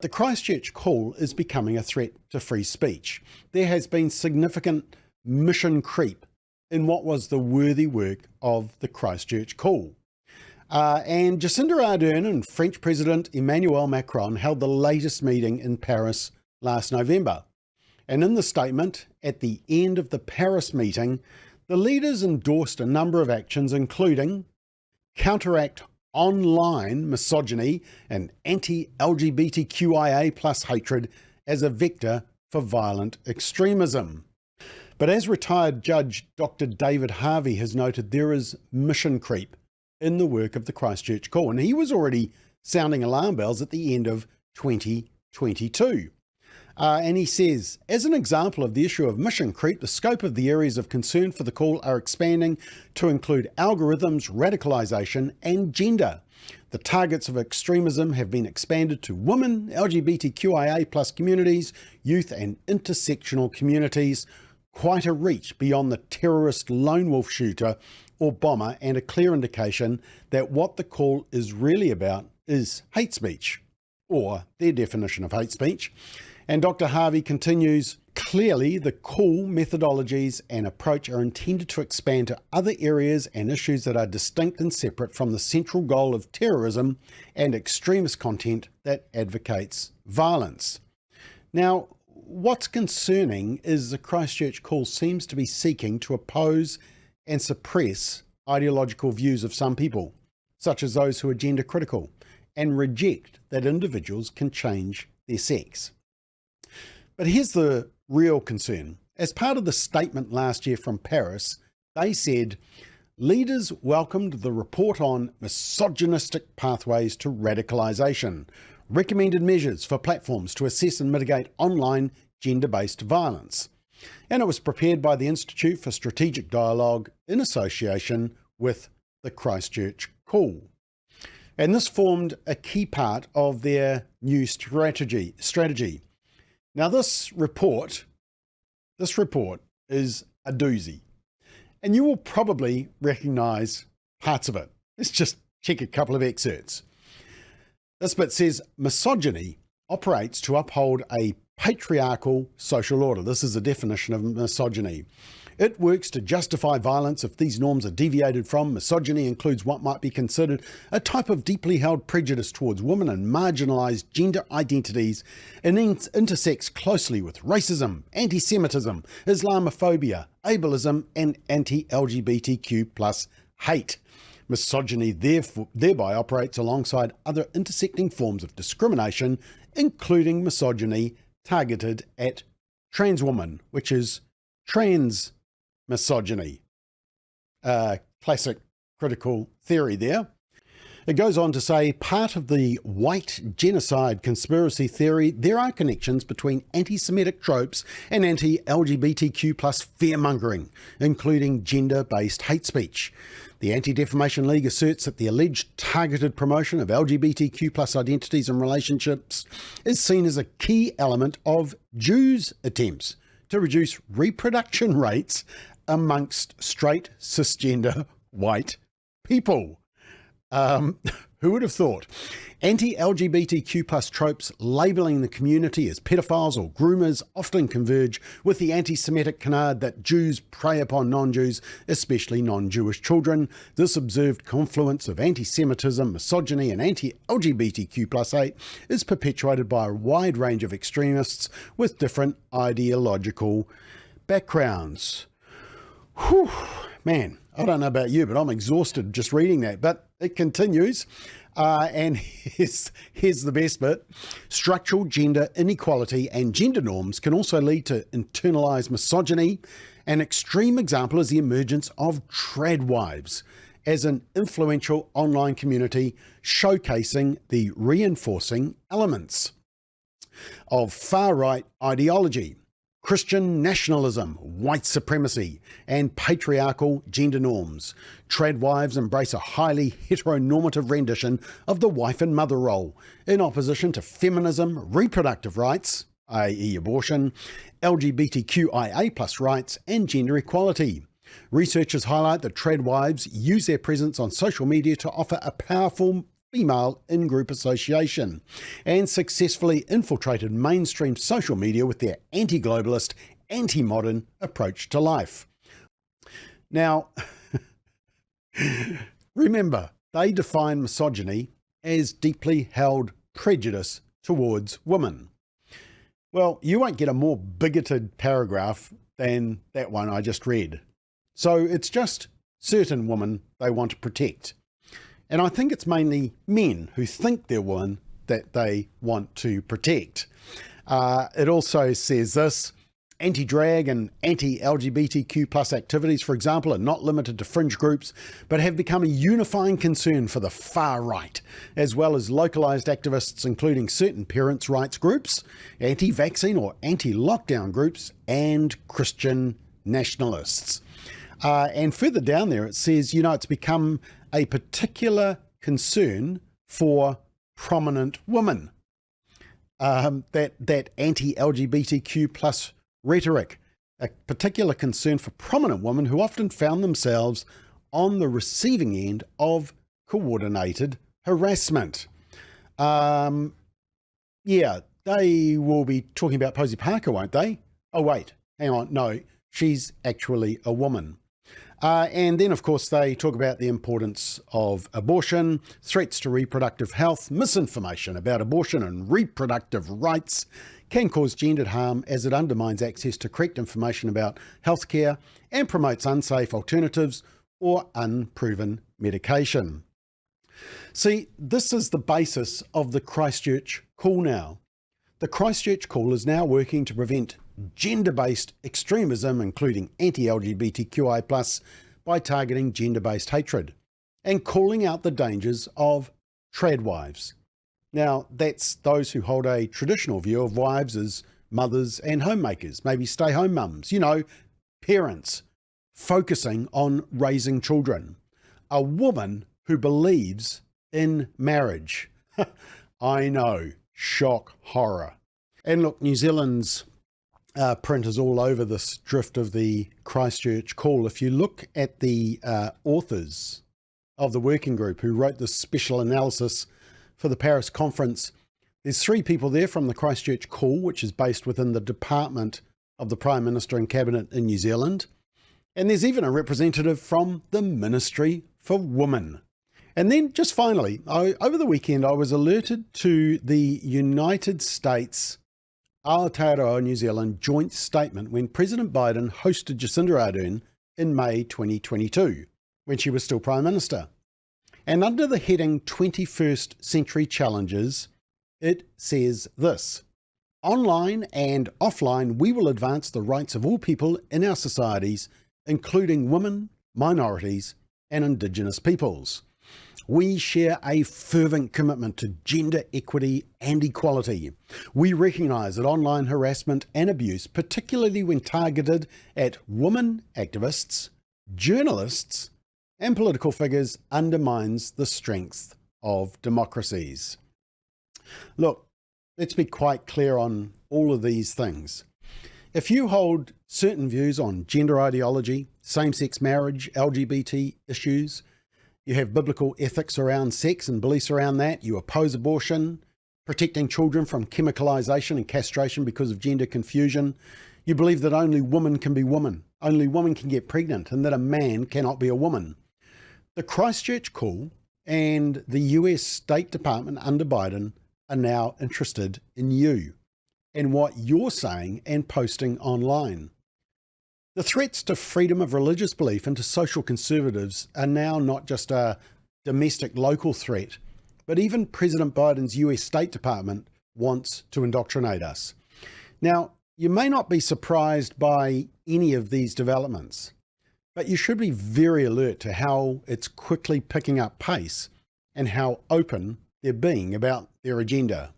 The Christchurch Call is becoming a threat to free speech. There has been significant mission creep in what was the worthy work of the Christchurch Call. And Jacinda Ardern and French President Emmanuel Macron held the latest meeting in Paris last November. And in the statement at the end of the Paris meeting, the leaders endorsed a number of actions, including counteract online misogyny and anti-LGBTQIA plus hatred as a vector for violent extremism. But as retired Judge Dr. David Harvey has noted, there is mission creep in the work of the Christchurch Call, and he was already sounding alarm bells at the end of 2022. And he says, as an example of the issue of mission creep, the scope of the areas of concern for the call are expanding to include algorithms, radicalisation and gender. The targets of extremism have been expanded to women, LGBTQIA plus communities, youth and intersectional communities, quite a reach beyond the terrorist lone wolf shooter or bomber, and a clear indication that what the call is really about is hate speech, or their definition of hate speech. And Dr. Harvey continues, clearly the call methodologies and approach are intended to expand to other areas and issues that are distinct and separate from the central goal of terrorism and extremist content that advocates violence. Now, what's concerning is the Christchurch Call seems to be seeking to oppose and suppress ideological views of some people, such as those who are gender critical, and reject that individuals can change their sex. But here's the real concern. As part of the statement last year from Paris, they said, leaders welcomed the report on misogynistic pathways to radicalisation, recommended measures for platforms to assess and mitigate online gender-based violence. And it was prepared by the Institute for Strategic Dialogue in association with the Christchurch Call. And this formed a key part of their new strategy. Now this report is a doozy, and you will probably recognise parts of it. Let's just check a couple of excerpts. This bit says, misogyny operates to uphold a patriarchal social order. This is a definition of misogyny. It works to justify violence if these norms are deviated from. Misogyny includes what might be considered a type of deeply held prejudice towards women and marginalised gender identities, and intersects closely with racism, anti-Semitism, Islamophobia, ableism and anti-LGBTQ plus hate. Misogyny thereby operates alongside other intersecting forms of discrimination, including misogyny targeted at trans women, which is trans misogyny. Classic critical theory there. It goes on to say, part of the white genocide conspiracy theory, there are connections between anti-Semitic tropes and anti-LGBTQ plus fear-mongering, including gender-based hate speech. The Anti-Defamation League asserts that the alleged targeted promotion of LGBTQ plus identities and relationships is seen as a key element of Jews' attempts to reduce reproduction rates amongst straight, cisgender, white people. Who would have thought? Anti-LGBTQ plus tropes labelling the community as pedophiles or groomers often converge with the anti-Semitic canard that Jews prey upon non-Jews, especially non-Jewish children. This observed confluence of anti-Semitism, misogyny and anti-LGBTQ plus hate is perpetuated by a wide range of extremists with different ideological backgrounds. Whew, man, I don't know about you, but I'm exhausted just reading that. But it continues, and here's the best bit. Structural gender inequality and gender norms can also lead to internalized misogyny. An extreme example is the emergence of tradwives as an influential online community showcasing the reinforcing elements of far-right ideology, Christian nationalism, white supremacy, and patriarchal gender norms. Tradwives embrace a highly heteronormative rendition of the wife and mother role, in opposition to feminism, reproductive rights, i.e. abortion, LGBTQIA plus rights, and gender equality. Researchers highlight that tradwives use their presence on social media to offer a powerful female in-group association and successfully infiltrated mainstream social media with their anti-globalist, anti-modern approach to life. Now, remember, they define misogyny as deeply held prejudice towards women. Well, you won't get a more bigoted paragraph than that one I just read. So it's just certain women they want to protect. And I think it's mainly men who think they're women that they want to protect. It also says this: anti-drag and anti-LGBTQ plus activities, for example, are not limited to fringe groups, but have become a unifying concern for the far right, as well as localised activists, including certain parents' rights groups, anti-vaccine or anti-lockdown groups, and Christian nationalists. And further down there, it says, it's become a particular concern for prominent women. That anti-LGBTQ plus rhetoric, a particular concern for prominent women who often found themselves on the receiving end of coordinated harassment. Yeah, they will be talking about Posey Parker, won't they? Oh, wait, hang on. No, she's actually a woman. And then, of course, they talk about the importance of abortion, threats to reproductive health, misinformation about abortion and reproductive rights can cause gendered harm as it undermines access to correct information about healthcare and promotes unsafe alternatives or unproven medication. See, this is the basis of the Christchurch Call now. The Christchurch Call is now working to prevent gender-based extremism, including anti-LGBTQI+, by targeting gender-based hatred and calling out the dangers of tradwives. Now, that's those who hold a traditional view of wives as mothers and homemakers, maybe stay-home mums, parents focusing on raising children. A woman who believes in marriage. I know, shock, horror. And look, New Zealand's print is all over this drift of the Christchurch Call. If you look at the authors of the working group who wrote this special analysis for the Paris conference, there's 3 people there from the Christchurch Call, which is based within the Department of the Prime Minister and Cabinet in New Zealand. And there's even a representative from the Ministry for Women. And then just finally, over the weekend, I was alerted to the United States Aotearoa New Zealand joint statement when President Biden hosted Jacinda Ardern in May 2022, when she was still Prime Minister. And under the heading 21st Century Challenges, it says this: online and offline, we will advance the rights of all people in our societies, including women, minorities, and Indigenous peoples. We share a fervent commitment to gender equity and equality. We recognise that online harassment and abuse, particularly when targeted at women activists, journalists, and political figures, undermines the strength of democracies. Look, let's be quite clear on all of these things. If you hold certain views on gender ideology, same-sex marriage, LGBT issues, you have biblical ethics around sex and beliefs around that, you oppose abortion, protecting children from chemicalization and castration because of gender confusion, you believe that only women can be women, only women can get pregnant, and that a man cannot be a woman. The Christchurch Call and the US State Department under Biden are now interested in you and what you're saying and posting online. The threats to freedom of religious belief and to social conservatives are now not just a domestic local threat, but even President Biden's US State Department wants to indoctrinate us. Now, you may not be surprised by any of these developments, but you should be very alert to how it's quickly picking up pace and how open they're being about their agenda.